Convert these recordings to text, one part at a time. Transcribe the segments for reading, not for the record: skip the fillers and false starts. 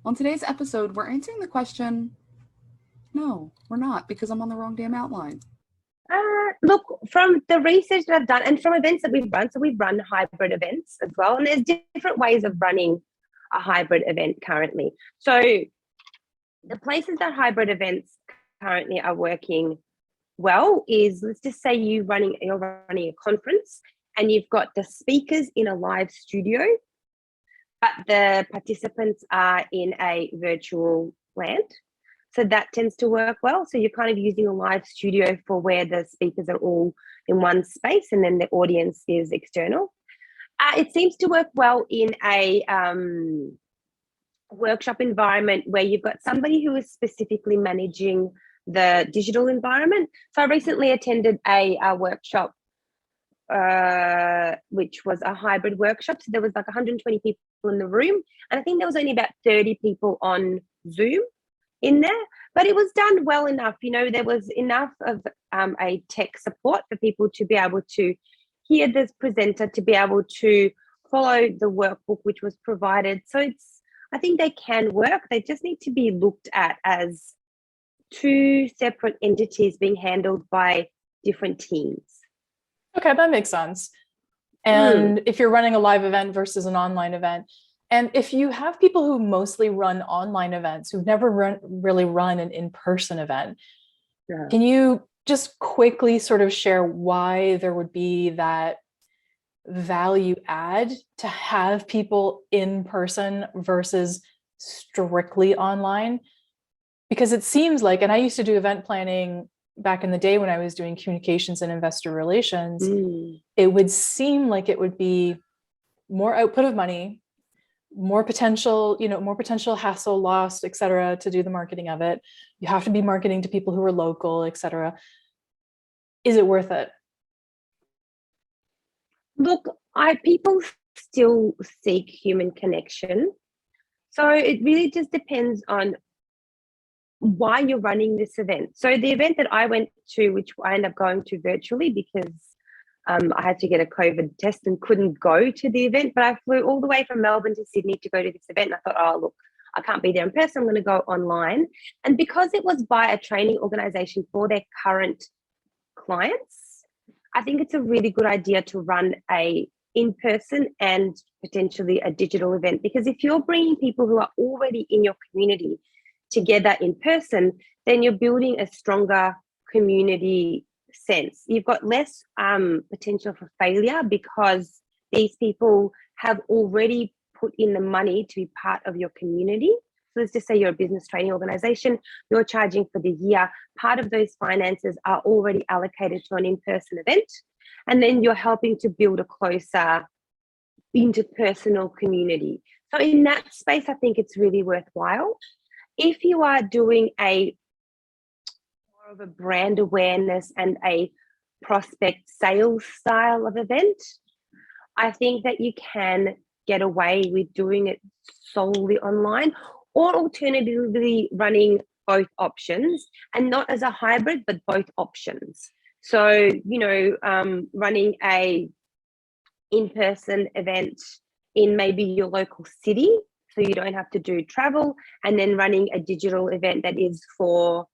On today's episode, we're answering the question, no, we're not, because I'm on the wrong damn outline. Look, from the research that I've done and from events that we've run, so we've run hybrid events as well, and there's different ways of running a hybrid event currently. So the places that hybrid events currently are working well is, let's just say you're running a conference and you've got the speakers in a live studio, but the participants are in a virtual land. So that tends to work well. So you're kind of using a live studio for where the speakers are all in one space and then the audience is external. It seems to work well in a workshop environment where you've got somebody who is specifically managing the digital environment. So I recently attended a workshop, which was a hybrid workshop. So there was like 120 people in the room, and I think there was only about 30 people on Zoom in there, but it was done well enough. There was enough of a tech support for people to be able to hear this presenter, to be able to follow the workbook which was provided. So I think they can work. They just need to be looked at as two separate entities being handled by different teams. Okay, that makes sense. And if you're running a live event versus an online event, and if you have people who mostly run online events, who've never really run an in-person event, can you just quickly sort of share why there would be that value add to have people in person versus strictly online? Because it seems like, and I used to do event planning back in the day when I was doing communications and investor relations, it would seem like it would be more output of money, more potential hassle, lost, et cetera, to do the marketing of it. You have to be marketing to people who are local, et cetera. Is it worth it? Look, people still seek human connection. So it really just depends on why you're running this event. So the event that I went to, which I ended up going to virtually because I had to get a COVID test and couldn't go to the event, but I flew all the way from Melbourne to Sydney to go to this event. And I thought, oh, look, I can't be there in person. I'm going to go online. And because it was by a training organization for their current clients, I think it's a really good idea to run a in-person and potentially a digital event, because if you're bringing people who are already in your community together in person, then you're building a stronger community sense. You've got less potential for failure because these people have already put in the money to be part of your community. So let's just say you're a business training organization, you're charging for the year. Part of those finances are already allocated to an in-person event. And then you're helping to build a closer interpersonal community. So in that space, I think it's really worthwhile. If you are doing more of a brand awareness and a prospect sales style of event, I think that you can get away with doing it solely online, or alternatively running both options, and not as a hybrid, but both options. So, running a in-person event in maybe your local city, so you don't have to do travel, and then running a digital event that is for,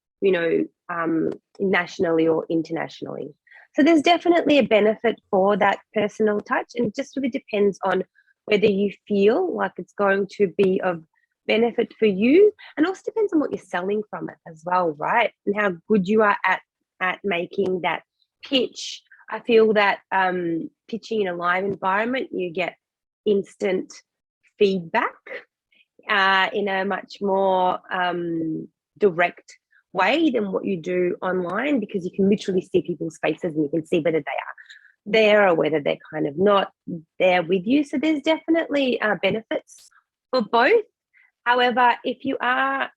nationally or internationally. So there's definitely a benefit for that personal touch, and it just really depends on whether you feel like it's going to be of benefit for you, and also depends on what you're selling from it as well, right? And how good you are at making that pitch. I feel that pitching in a live environment, you get instant feedback in a much more direct way than what you do online, because you can literally see people's faces and you can see whether they are there or whether they're kind of not there with you. So there's definitely benefits for both. However, if you are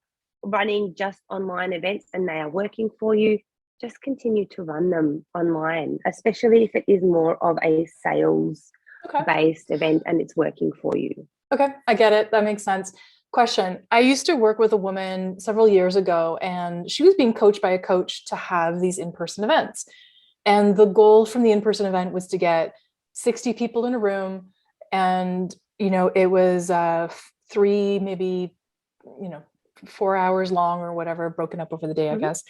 running just online events and they are working for you, just continue to run them online, especially if it is more of a sales-based event and it's working for you. Okay, I get it. That makes sense. Question. I used to work with a woman several years ago, and she was being coached by a coach to have these in-person events. And the goal from the in-person event was to get 60 people in a room. And, it was 3, maybe 4 hours long or whatever, broken up over the day, I guess.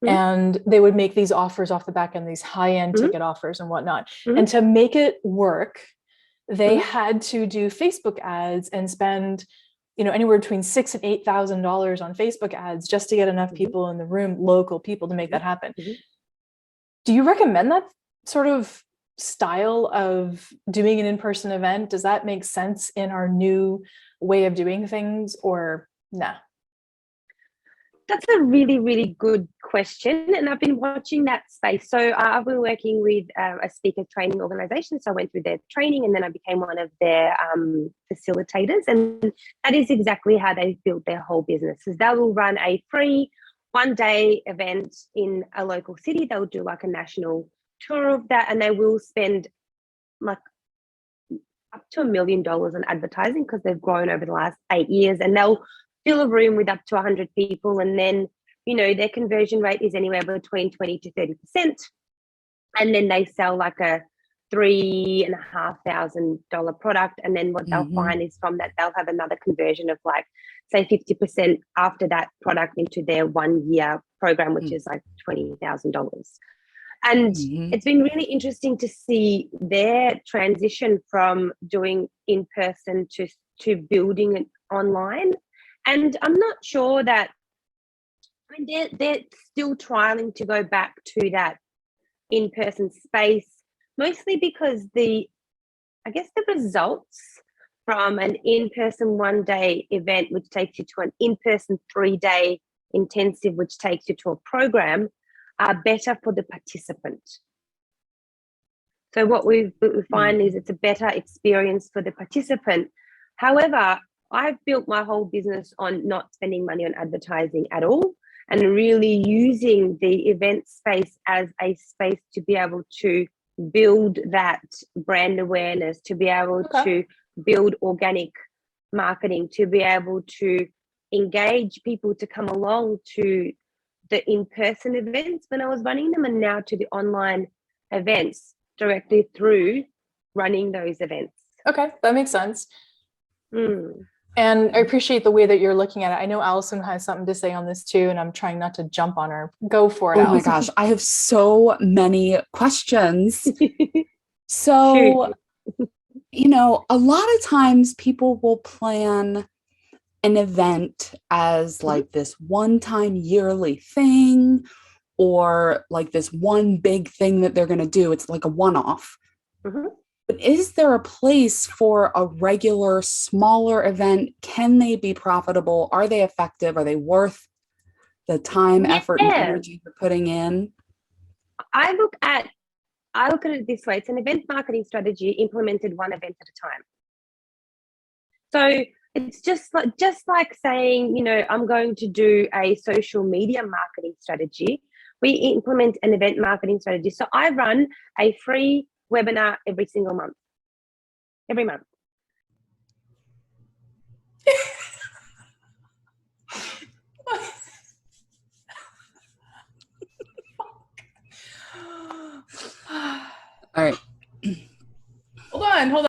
Mhm. And they would make these offers off the back end, these high-end Mhm. ticket offers and whatnot. Mhm. And to make it work, they Mhm. had to do Facebook ads and spend, anywhere between $6,000 and $8,000 on Facebook ads just to get enough people in the room, local people, to make that happen. Mhm. Do you recommend that sort of style of doing an in-person event? Does that make sense in our new way of doing things, or nah? That's a really, really good question. And I've been watching that space. So I've been working with a speaker training organization. So I went through their training and then I became one of their facilitators. And that is exactly how they've built their whole businesses. They will run a free 1-day event in a local city. They'll do like a national tour of that, and they will spend like up to $1 million on advertising because they've grown over the last 8 years, and they'll fill a room with up to 100 people, and then their conversion rate is anywhere between 20 to 30%, and then they sell like a $3,500 product, and then what they'll find is from that they'll have another conversion of like say 50% after that product into their 1-year program, which is like $20,000. And it's been really interesting to see their transition from doing in person to building it online. And I'm not sure that, they're still trialing to go back to that in-person space, mostly because the results from an in-person 1-day event, which takes you to an in-person 3-day intensive, which takes you to a program, are better for the participant. So what we find is it's a better experience for the participant. However, I've built my whole business on not spending money on advertising at all, and really using the event space as a space to be able to build that brand awareness, to be able to build organic marketing, to be able to engage people to come along to the in-person events when I was running them, and now to the online events directly through running those events. Okay, that makes sense. Mm. And I appreciate the way that you're looking at it. I know Allison has something to say on this too, and I'm trying not to jump on her. Go for it, Oh Allison. my gosh, I have so many questions. So, a lot of times people will plan an event as like this one-time yearly thing, or like this one big thing that they're going to do. It's like a one-off. But is there a place for a regular, smaller event? Can they be profitable? Are they effective? Are they worth the time, effort, and energy you're putting in? I look at it this way. It's an event marketing strategy implemented one event at a time. So it's just like saying, I'm going to do a social media marketing strategy. We implement an event marketing strategy. So I run a free webinar every month.